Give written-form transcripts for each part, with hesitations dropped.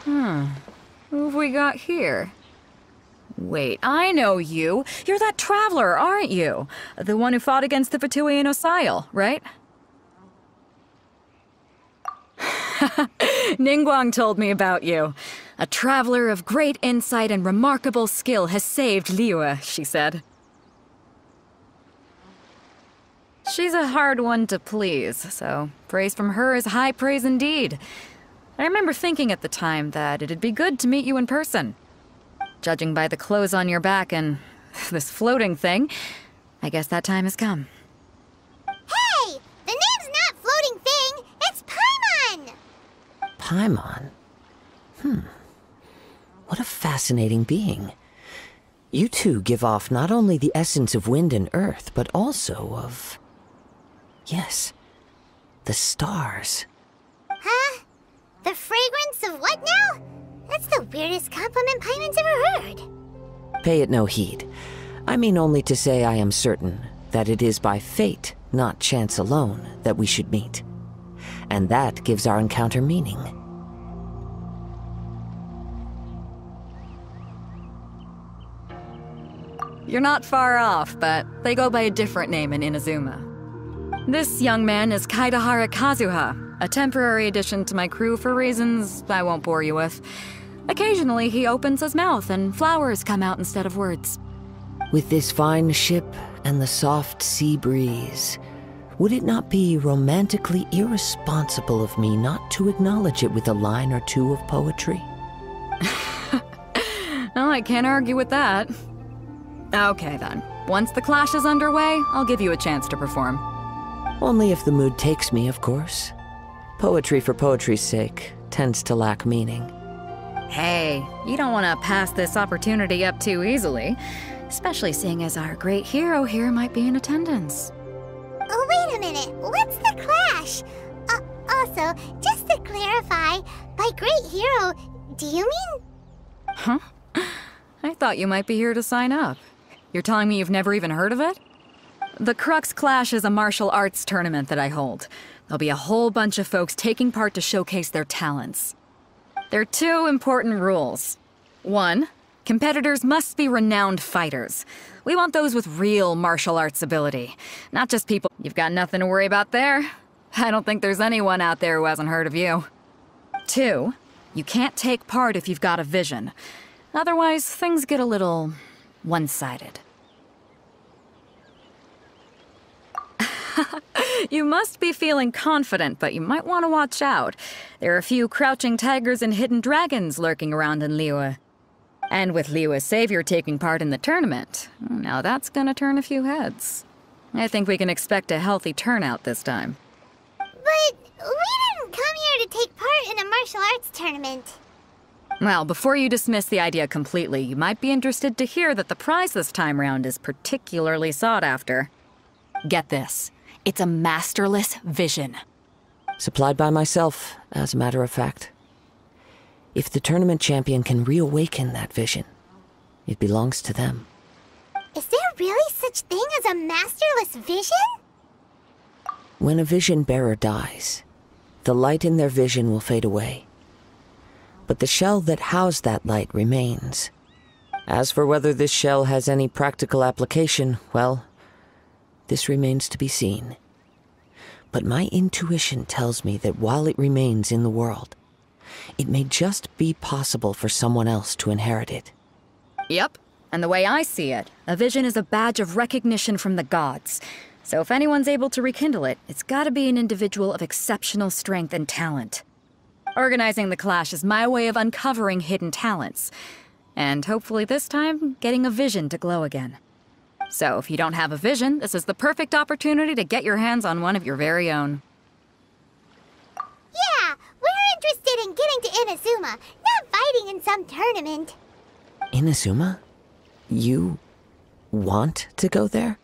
Who have we got here? Wait, I know you. You're that traveler, aren't you? The one who fought against the Beidou Osile, right? Ningguang told me about you. A traveler of great insight and remarkable skill has saved Liyue, she said. She's a hard one to please, so praise from her is high praise indeed. I remember thinking at the time that it'd be good to meet you in person. Judging by the clothes on your back and this floating thing, I guess that time has come. Hey! The name's not Floating Thing, it's Paimon! Paimon? What a fascinating being. You two give off not only the essence of wind and earth, but also of... yes, the stars. Huh? The fragrance of what now? That's the weirdest compliment Paimon's ever heard. Pay it no heed. I mean only to say I am certain that it is by fate, not chance alone, that we should meet. And that gives our encounter meaning. You're not far off, but they go by a different name in Inazuma. This young man is Kazuha, a temporary addition to my crew for reasons I won't bore you with. Occasionally, he opens his mouth and flowers come out instead of words. With this fine ship and the soft sea breeze, would it not be romantically irresponsible of me not to acknowledge it with a line or two of poetry? Well, I can't argue with that. Okay then. Once the clash is underway, I'll give you a chance to perform. Only if the mood takes me, of course. Poetry for poetry's sake tends to lack meaning. Hey, you don't want to pass this opportunity up too easily, especially seeing as our great hero here might be in attendance. Oh, wait a minute. What's the clash? Also, just to clarify, by great hero, do you mean... Huh? I thought you might be here to sign up. You're telling me you've never even heard of it? The Crux Clash is a martial arts tournament that I hold. There'll be a whole bunch of folks taking part to showcase their talents. There are two important rules. One, competitors must be renowned fighters. We want those with real martial arts ability, not just people. You've got nothing to worry about there. I don't think there's anyone out there who hasn't heard of you. Two, you can't take part if you've got a vision. Otherwise, things get a little one-sided. You must be feeling confident, but you might want to watch out. There are a few crouching tigers and hidden dragons lurking around in Liyue. And with Liyue's savior taking part in the tournament, now that's gonna turn a few heads. I think we can expect a healthy turnout this time. But we didn't come here to take part in a martial arts tournament. Well, before you dismiss the idea completely, you might be interested to hear that the prize this time round is particularly sought after. Get this. It's a masterless vision. Supplied by myself, as a matter of fact. If the tournament champion can reawaken that vision, it belongs to them. Is there really such thing as a masterless vision? When a vision bearer dies, the light in their vision will fade away. But the shell that housed that light remains. As for whether this shell has any practical application, well, this remains to be seen. But my intuition tells me that while it remains in the world, it may just be possible for someone else to inherit it. Yep, and the way I see it, a vision is a badge of recognition from the gods. So if anyone's able to rekindle it, it's gotta be an individual of exceptional strength and talent. Organizing the clash is my way of uncovering hidden talents. And hopefully this time, getting a vision to glow again. So if you don't have a vision, this is the perfect opportunity to get your hands on one of your very own. Yeah, we're interested in getting to Inazuma, not fighting in some tournament. Inazuma? You want to go there?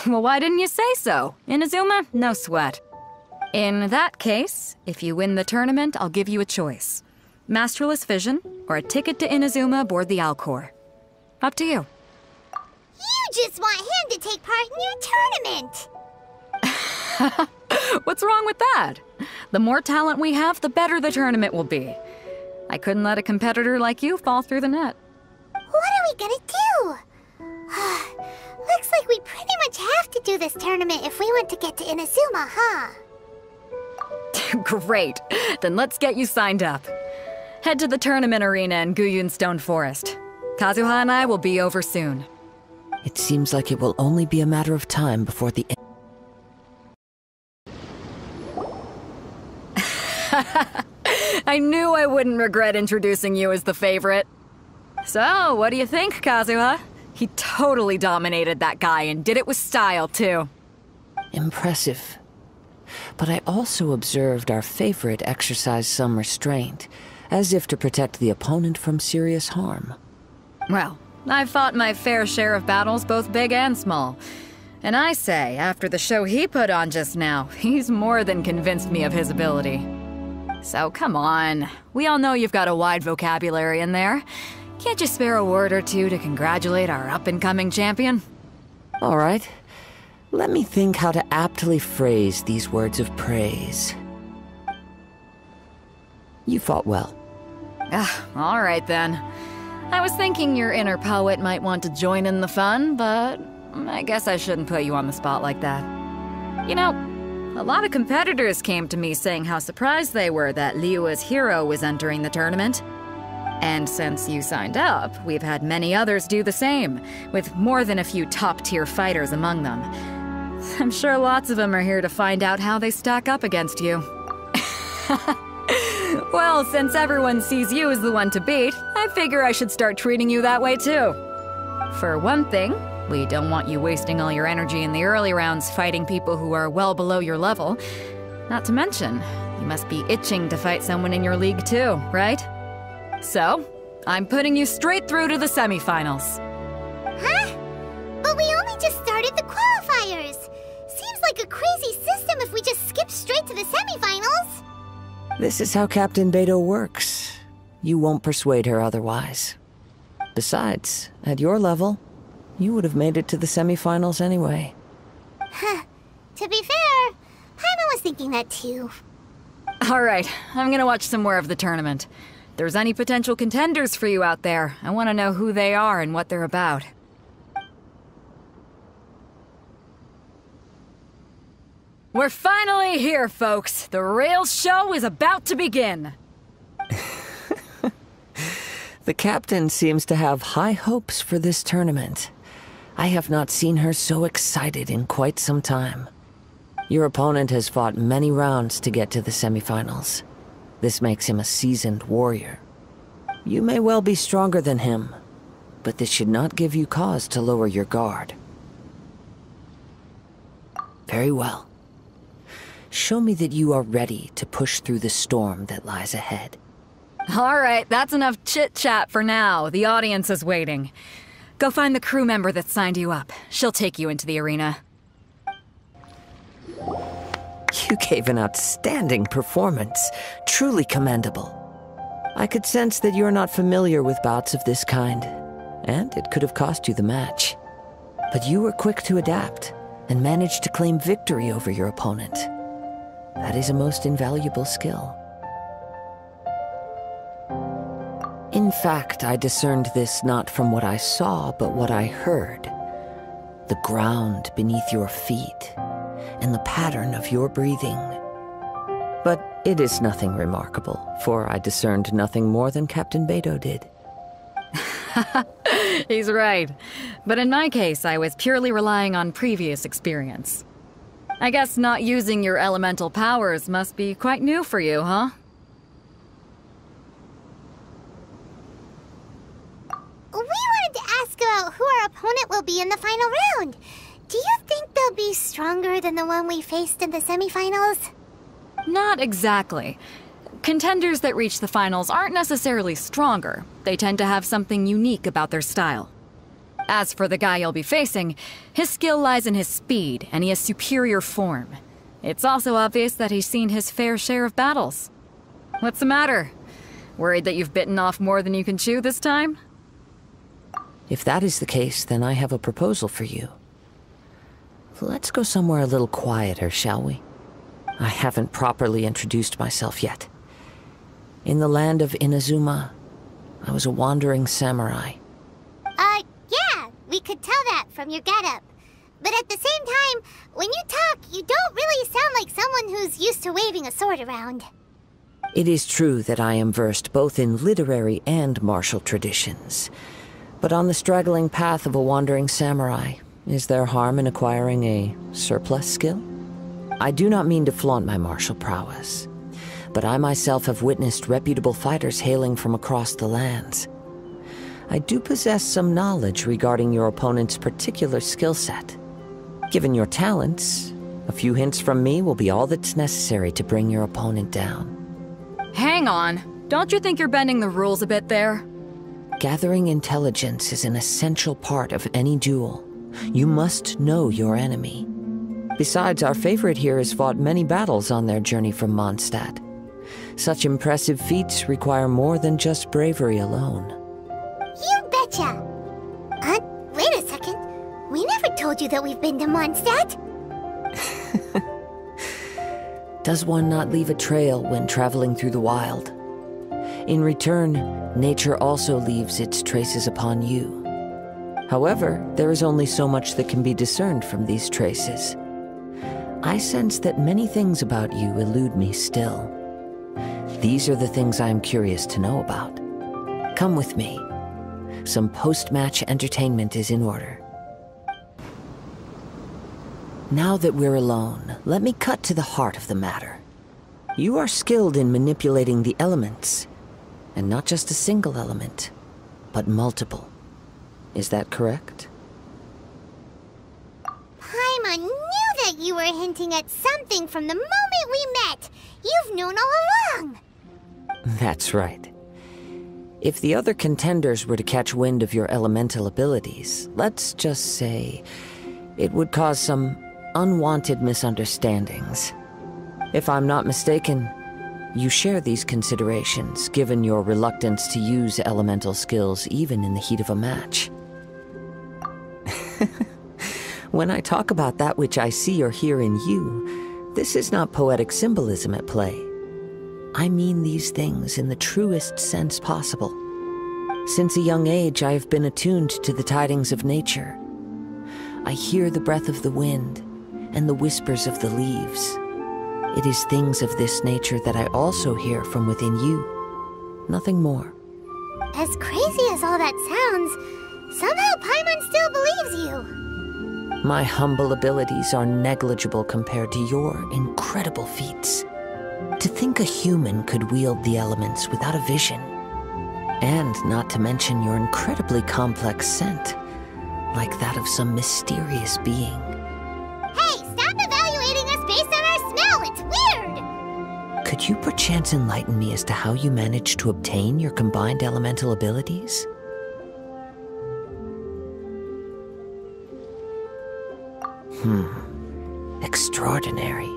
Well, why didn't you say so? Inazuma? No sweat. In that case, if you win the tournament, I'll give you a choice. Masterless Vision, or a ticket to Inazuma aboard the Alcor. Up to you. You just want him to take part in your tournament! What's wrong with that? The more talent we have, the better the tournament will be. I couldn't let a competitor like you fall through the net. What are we gonna do? Looks like we pretty much have to do this tournament if we want to get to Inazuma, huh? Great. Then let's get you signed up. Head to the tournament arena in Guyun Stone Forest. Kazuha and I will be over soon. It seems like it will only be a matter of time before the end. I knew I wouldn't regret introducing you as the favorite. So, what do you think, Kazuha? He totally dominated that guy and did it with style, too. Impressive. But I also observed our favorite exercise some restraint, as if to protect the opponent from serious harm. Well, I've fought my fair share of battles, both big and small. And I say, after the show he put on just now, he's more than convinced me of his ability. So come on, we all know you've got a wide vocabulary in there. Can't you spare a word or two to congratulate our up-and-coming champion? All right. Let me think how to aptly phrase these words of praise. You fought well. All right then. I was thinking your inner poet might want to join in the fun, but I guess I shouldn't put you on the spot like that. You know, a lot of competitors came to me saying how surprised they were that Liyue's hero was entering the tournament. And since you signed up, we've had many others do the same, with more than a few top-tier fighters among them. I'm sure lots of them are here to find out how they stack up against you. Well, since everyone sees you as the one to beat, I figure I should start treating you that way too. For one thing, we don't want you wasting all your energy in the early rounds fighting people who are well below your level. Not to mention, you must be itching to fight someone in your league too, right? So, I'm putting you straight through to the semifinals. Huh? But we only just started the qualifiers. Seems like a crazy system if we just skip straight to the semifinals. This is how Captain Beidou works. You won't persuade her otherwise. Besides, at your level, you would have made it to the semifinals anyway. Huh. To be fair, Paimon was thinking that too. All right, I'm gonna watch some more of the tournament. If there's any potential contenders for you out there, I want to know who they are and what they're about. We're finally here, folks. The real show is about to begin. The captain seems to have high hopes for this tournament. I have not seen her so excited in quite some time. Your opponent has fought many rounds to get to the semifinals. This makes him a seasoned warrior. You may well be stronger than him, but this should not give you cause to lower your guard. Very well. Show me that you are ready to push through the storm that lies ahead. All right, that's enough chit-chat for now. The audience is waiting. Go find the crew member that signed you up. She'll take you into the arena. You gave an outstanding performance. Truly commendable. I could sense that you're not familiar with bouts of this kind, and it could have cost you the match. But you were quick to adapt, and managed to claim victory over your opponent. That is a most invaluable skill. In fact, I discerned this not from what I saw, but what I heard. The ground beneath your feet, and the pattern of your breathing. But it is nothing remarkable, for I discerned nothing more than Captain Beidou did. He's right. But in my case, I was purely relying on previous experience. I guess not using your elemental powers must be quite new for you, huh? We wanted to ask about who our opponent will be in the final round. Do you think they'll be stronger than the one we faced in the semifinals? Not exactly. Contenders that reach the finals aren't necessarily stronger. They tend to have something unique about their style. As for the guy you'll be facing, his skill lies in his speed, and he has superior form. It's also obvious that he's seen his fair share of battles. What's the matter? Worried that you've bitten off more than you can chew this time? If that is the case, then I have a proposal for you. Let's go somewhere a little quieter, shall we? I haven't properly introduced myself yet. In the land of Inazuma, I was a wandering samurai. Yeah, we could tell that from your getup. But at the same time, when you talk, you don't really sound like someone who's used to waving a sword around. It is true that I am versed both in literary and martial traditions. But on the straggling path of a wandering samurai, is there harm in acquiring a surplus skill? I do not mean to flaunt my martial prowess, but I myself have witnessed reputable fighters hailing from across the lands. I do possess some knowledge regarding your opponent's particular skill set. Given your talents, a few hints from me will be all that's necessary to bring your opponent down. Hang on. Don't you think you're bending the rules a bit there? Gathering intelligence is an essential part of any duel. You must know your enemy. Besides, our favorite here has fought many battles on their journey from Mondstadt. Such impressive feats require more than just bravery alone. You betcha! Wait a second. We never told you that we've been to Mondstadt. Does one not leave a trail when traveling through the wild? In return, nature also leaves its traces upon you. However, there is only so much that can be discerned from these traces. I sense that many things about you elude me still. These are the things I am curious to know about. Come with me. Some post-match entertainment is in order. Now that we're alone, let me cut to the heart of the matter. You are skilled in manipulating the elements, and not just a single element, but multiple. Is that correct? Paimon knew that you were hinting at something from the moment we met. You've known all along. That's right. If the other contenders were to catch wind of your elemental abilities, let's just say, it would cause some unwanted misunderstandings. If I'm not mistaken, you share these considerations, given your reluctance to use elemental skills even in the heat of a match. When I talk about that which I see or hear in you, this is not poetic symbolism at play. I mean these things in the truest sense possible. Since a young age, I have been attuned to the tidings of nature. I hear the breath of the wind and the whispers of the leaves. It is things of this nature that I also hear from within you. Nothing more. As crazy as all that sounds, somehow Paimon still believes you. My humble abilities are negligible compared to your incredible feats. To think a human could wield the elements without a vision. And not to mention your incredibly complex scent, like that of some mysterious being. Hey, stop evaluating us based on our smell! It's weird! Could you perchance enlighten me as to how you managed to obtain your combined elemental abilities? Extraordinary.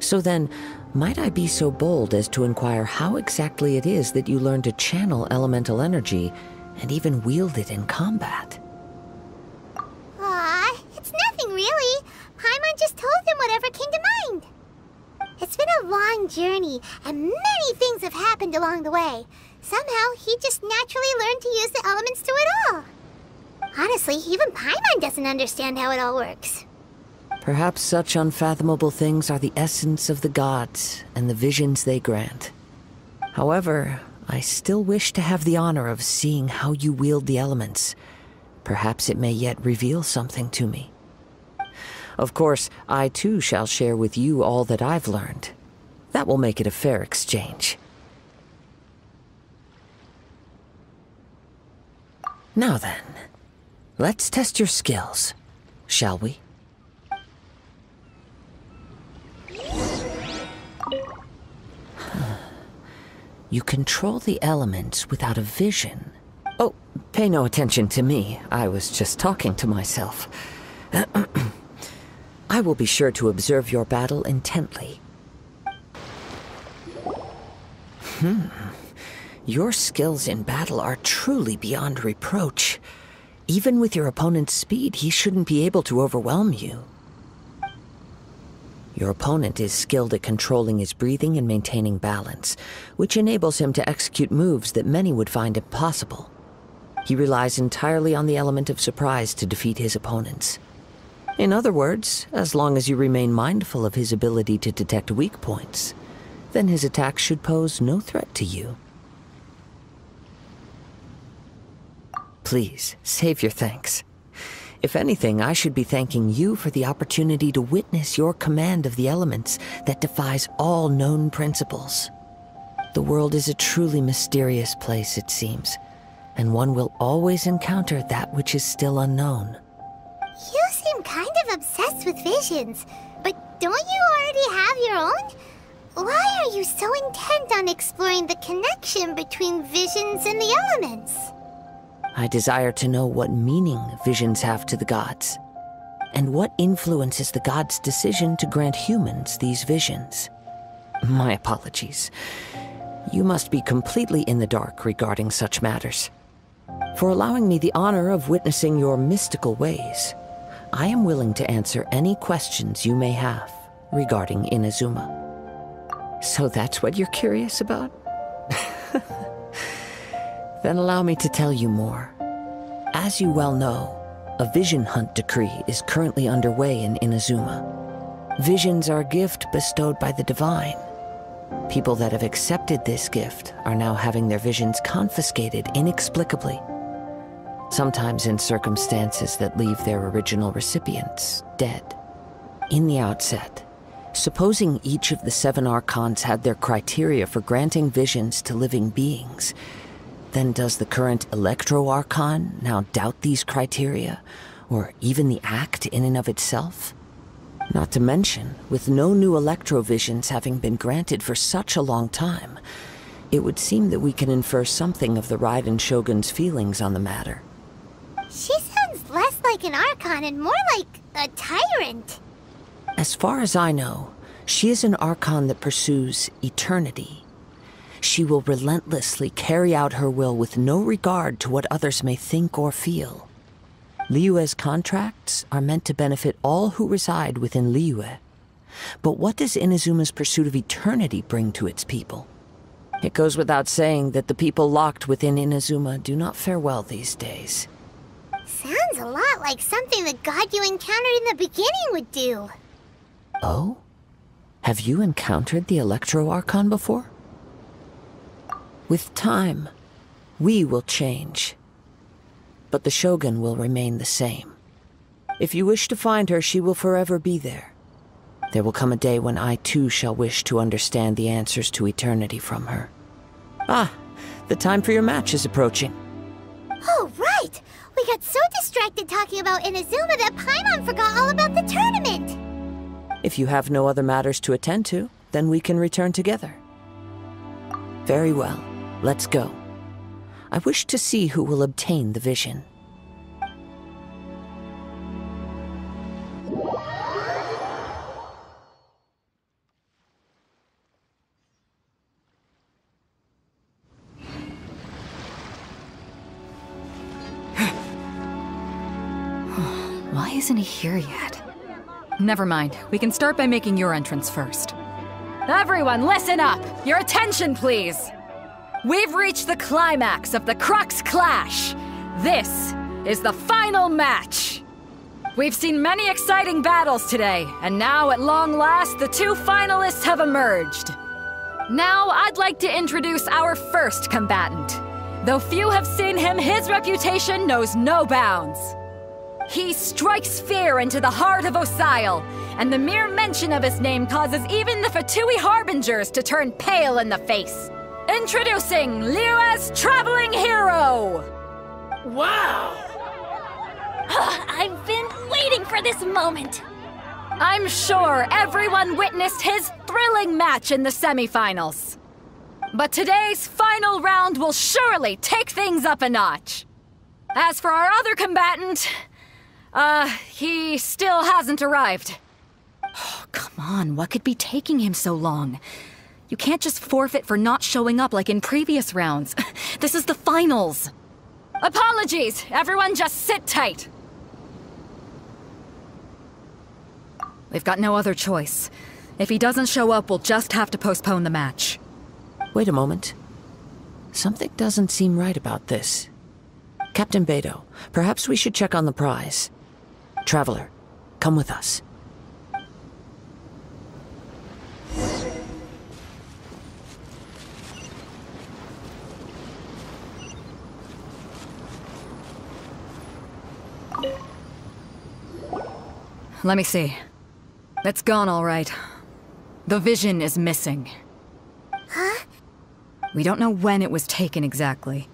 So then, might I be so bold as to inquire how exactly it is that you learned to channel elemental energy and even wield it in combat? Aw, it's nothing really. Paimon just told him whatever came to mind. It's been a long journey, and many things have happened along the way. Somehow, he just naturally learned to use the elements to it all. Honestly, even Paimon doesn't understand how it all works. Perhaps such unfathomable things are the essence of the gods and the visions they grant. However, I still wish to have the honor of seeing how you wield the elements. Perhaps it may yet reveal something to me. Of course, I too shall share with you all that I've learned. That will make it a fair exchange. Now then, let's test your skills, shall we? You control the elements without a vision. Oh, pay no attention to me. I was just talking to myself. I will be sure to observe your battle intently. Your skills in battle are truly beyond reproach. Even with your opponent's speed, he shouldn't be able to overwhelm you. Your opponent is skilled at controlling his breathing and maintaining balance, which enables him to execute moves that many would find impossible. He relies entirely on the element of surprise to defeat his opponents. In other words, as long as you remain mindful of his ability to detect weak points, then his attacks should pose no threat to you. Please, save your thanks. If anything, I should be thanking you for the opportunity to witness your command of the elements that defies all known principles. The world is a truly mysterious place, it seems, and one will always encounter that which is still unknown. You seem kind of obsessed with visions, but don't you already have your own? Why are you so intent on exploring the connection between visions and the elements? I desire to know what meaning visions have to the gods, and what influences the gods' decision to grant humans these visions. My apologies. You must be completely in the dark regarding such matters. For allowing me the honor of witnessing your mystical ways, I am willing to answer any questions you may have regarding Inazuma. So that's what you're curious about? Then allow me to tell you more. As you well know, a vision hunt decree is currently underway in Inazuma. Visions are a gift bestowed by the divine. People that have accepted this gift are now having their visions confiscated inexplicably, sometimes in circumstances that leave their original recipients dead. In the outset, supposing each of the 7 archons had their criteria for granting visions to living beings, then does the current Electro-Archon now doubt these criteria, or even the act in and of itself? Not to mention, with no new Electro-Visions having been granted for such a long time, it would seem that we can infer something of the Raiden Shogun's feelings on the matter. She sounds less like an Archon and more like a tyrant. As far as I know, she is an Archon that pursues eternity. She will relentlessly carry out her will with no regard to what others may think or feel. Liyue's contracts are meant to benefit all who reside within Liyue. But what does Inazuma's pursuit of eternity bring to its people? It goes without saying that the people locked within Inazuma do not fare well these days. Sounds a lot like something the god you encountered in the beginning would do. Oh? Have you encountered the Electro-Archon before? With time, we will change. But the Shogun will remain the same. If you wish to find her, she will forever be there. There will come a day when I too shall wish to understand the answers to eternity from her. Ah, the time for your match is approaching. Oh, right! We got so distracted talking about Inazuma that Paimon forgot all about the tournament! If you have no other matters to attend to, then we can return together. Very well, let's go. I wish to see who will obtain the vision. Why isn't he here yet? Never mind. We can start by making your entrance first. Everyone, listen up! Your attention, please! We've reached the climax of the Crux Clash! This is the final match! We've seen many exciting battles today, and now at long last, the 2 finalists have emerged. Now, I'd like to introduce our first combatant. Though few have seen him, his reputation knows no bounds. He strikes fear into the heart of Osile, and the mere mention of his name causes even the Fatui Harbingers to turn pale in the face. Introducing Liyue's traveling hero! Wow! I've been waiting for this moment! I'm sure everyone witnessed his thrilling match in the semifinals. But today's final round will surely take things up a notch. As for our other combatant, he still hasn't arrived. Oh, come on, what could be taking him so long? You can't just forfeit for not showing up like in previous rounds. This is the finals. Apologies, everyone just sit tight. We've got no other choice. If he doesn't show up, we'll just have to postpone the match. Wait a moment. Something doesn't seem right about this. Captain Beidou, perhaps we should check on the prize. Traveler, come with us. Let me see. It's gone all right. The vision is missing. Huh? We don't know when it was taken exactly.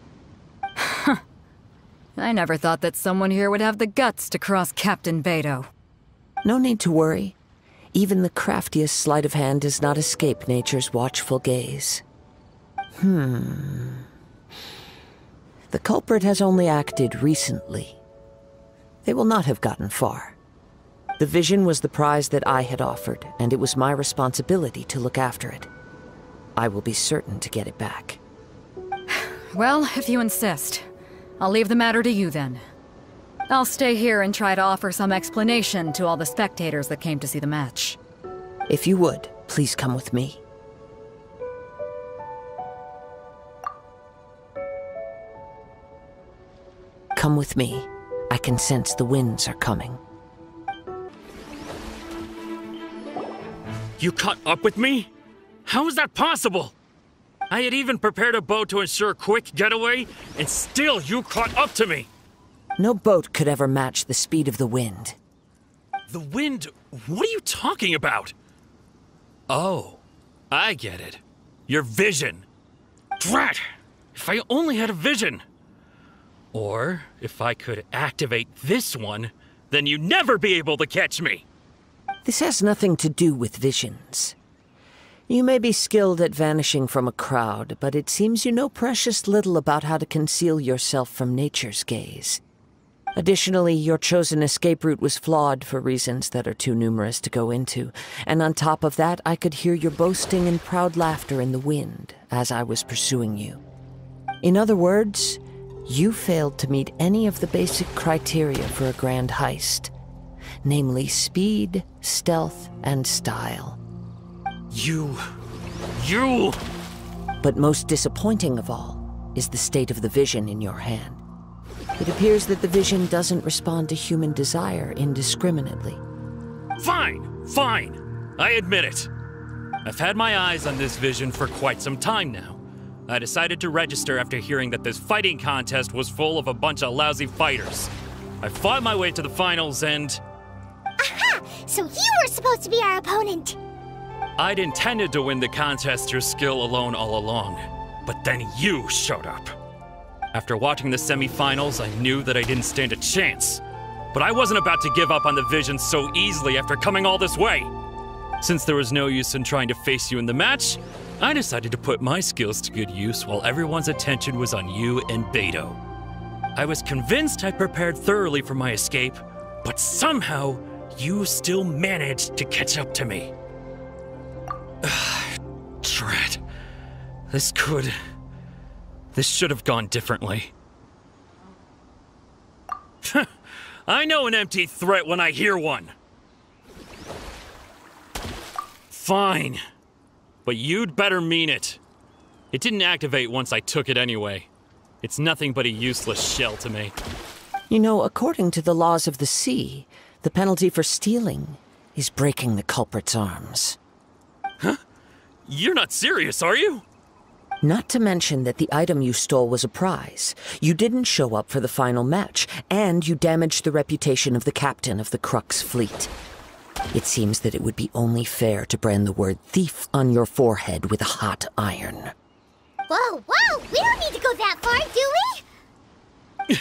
I never thought that someone here would have the guts to cross Captain Beidou. No need to worry. Even the craftiest sleight of hand does not escape nature's watchful gaze. The culprit has only acted recently. They will not have gotten far. The vision was the prize that I had offered, and it was my responsibility to look after it. I will be certain to get it back. Well, if you insist. I'll leave the matter to you then. I'll stay here and try to offer some explanation to all the spectators that came to see the match. If you would, please come with me. Come with me. I can sense the winds are coming. You caught up with me? How is that possible? I had even prepared a boat to ensure a quick getaway, and still you caught up to me! No boat could ever match the speed of the wind. The wind? What are you talking about? Oh, I get it. Your vision. Drat! If I only had a vision! Or, if I could activate this one, then you'd never be able to catch me! This has nothing to do with visions. You may be skilled at vanishing from a crowd, but it seems you know precious little about how to conceal yourself from nature's gaze. Additionally, your chosen escape route was flawed for reasons that are too numerous to go into, and on top of that, I could hear your boasting and proud laughter in the wind as I was pursuing you. In other words, you failed to meet any of the basic criteria for a grand heist, namely speed, stealth, and style. You... But most disappointing of all is the state of the vision in your hand. It appears that the vision doesn't respond to human desire indiscriminately. Fine. I admit it. I've had my eyes on this vision for quite some time now. I decided to register after hearing that this fighting contest was full of a bunch of lousy fighters. I fought my way to the finals and... Aha! So you were supposed to be our opponent! I'd intended to win the contest through skill alone all along, but then you showed up. After watching the semifinals, I knew that I didn't stand a chance. But I wasn't about to give up on the vision so easily after coming all this way. Since there was no use in trying to face you in the match, I decided to put my skills to good use while everyone's attention was on you and Beidou. I was convinced I prepared thoroughly for my escape, but somehow you still managed to catch up to me. Drat. This should have gone differently. I know an empty threat when I hear one. Fine. But you'd better mean it. It didn't activate once I took it anyway. It's nothing but a useless shell to me. You know, according to the laws of the sea, the penalty for stealing is breaking the culprit's arms. Huh? You're not serious, are you? Not to mention that the item you stole was a prize. You didn't show up for the final match, and you damaged the reputation of the captain of the Crux fleet. It seems that it would be only fair to brand the word thief on your forehead with a hot iron. Whoa! We don't need to go that far, do we?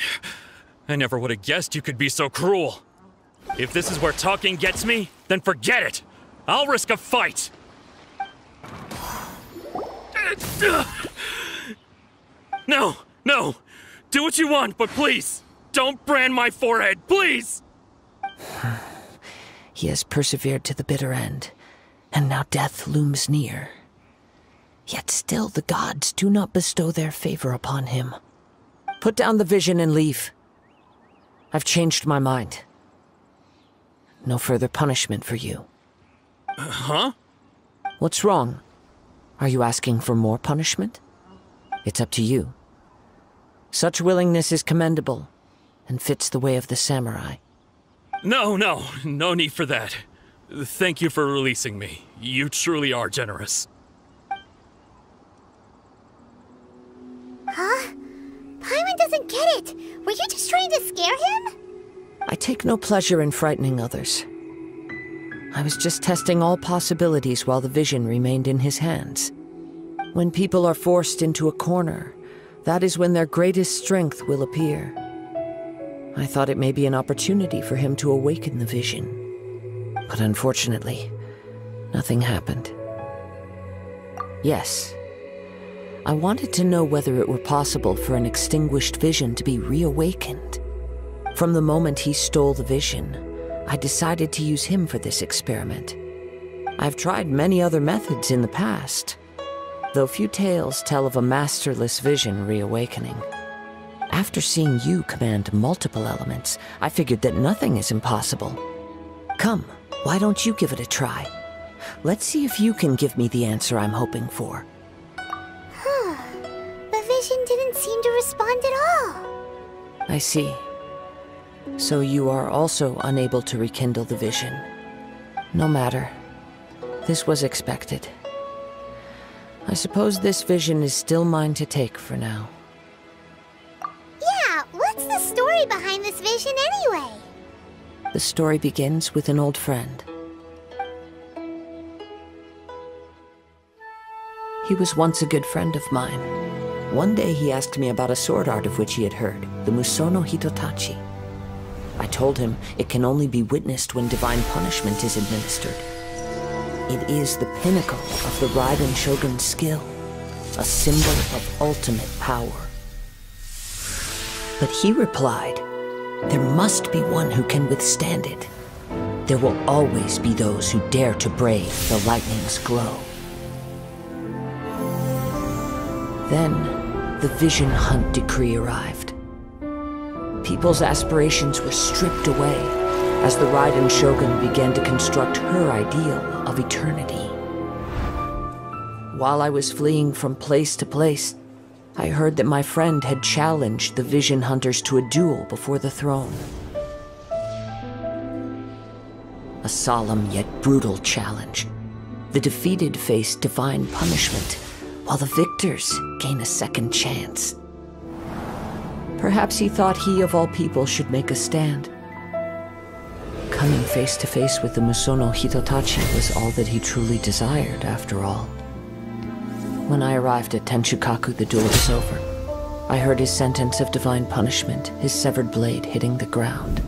I never would have guessed you could be so cruel. If this is where talking gets me, then forget it. I'll risk a fight. No. Do what you want, but please, don't brand my forehead, please! He has persevered to the bitter end, and now death looms near. Yet still the gods do not bestow their favor upon him. Put down the vision and leave. I've changed my mind. No further punishment for you. Huh? What's wrong? Are you asking for more punishment? It's up to you. Such willingness is commendable, and fits the way of the samurai. No need for that. Thank you for releasing me. You truly are generous. Huh? Paimon doesn't get it. Were you just trying to scare him? I take no pleasure in frightening others. I was just testing all possibilities while the vision remained in his hands. When people are forced into a corner, that is when their greatest strength will appear. I thought it may be an opportunity for him to awaken the vision. But unfortunately, nothing happened. Yes, I wanted to know whether it were possible for an extinguished vision to be reawakened. From the moment he stole the vision, I decided to use him for this experiment. I've tried many other methods in the past, though few tales tell of a masterless vision reawakening. After seeing you command multiple elements, I figured that nothing is impossible. Come, why don't you give it a try? Let's see if you can give me the answer I'm hoping for. The vision didn't seem to respond at all. I see. So you are also unable to rekindle the vision. No matter. This was expected. I suppose this vision is still mine to take for now. Yeah, what's the story behind this vision anyway? The story begins with an old friend. He was once a good friend of mine. One day he asked me about a sword art of which he had heard, the Musono Hitotachi. I told him it can only be witnessed when divine punishment is administered. It is the pinnacle of the Raiden Shogun's skill, a symbol of ultimate power. But he replied, there must be one who can withstand it. There will always be those who dare to brave the lightning's glow. Then, the Vision Hunt decree arrived. People's aspirations were stripped away as the Raiden Shogun began to construct her ideal of eternity. While I was fleeing from place to place, I heard that my friend had challenged the Vision Hunters to a duel before the throne. A solemn yet brutal challenge. The defeated face divine punishment, while the victors gain a second chance. Perhaps he thought he of all people should make a stand. Coming face to face with the Musono Hitotachi was all that he truly desired, after all. When I arrived at Tenshukaku, the duel was over. I heard his sentence of divine punishment, his severed blade hitting the ground.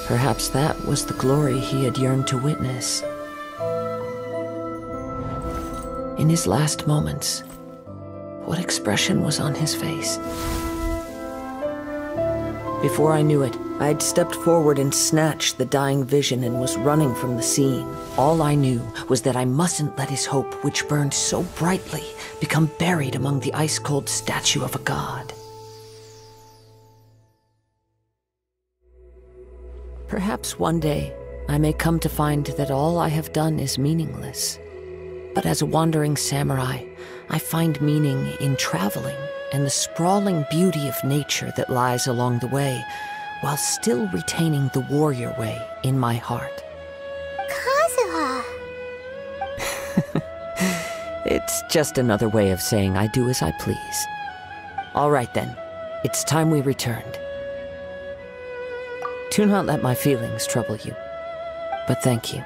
Perhaps that was the glory he had yearned to witness. In his last moments, what expression was on his face? Before I knew it, I had stepped forward and snatched the dying vision and was running from the scene. All I knew was that I mustn't let his hope, which burned so brightly, become buried among the ice-cold statue of a god. Perhaps one day, I may come to find that all I have done is meaningless. But as a wandering samurai, I find meaning in traveling and the sprawling beauty of nature that lies along the way, while still retaining the warrior way in my heart. Kazuha! It's just another way of saying I do as I please. All right then, it's time we returned. Do not let my feelings trouble you, but thank you.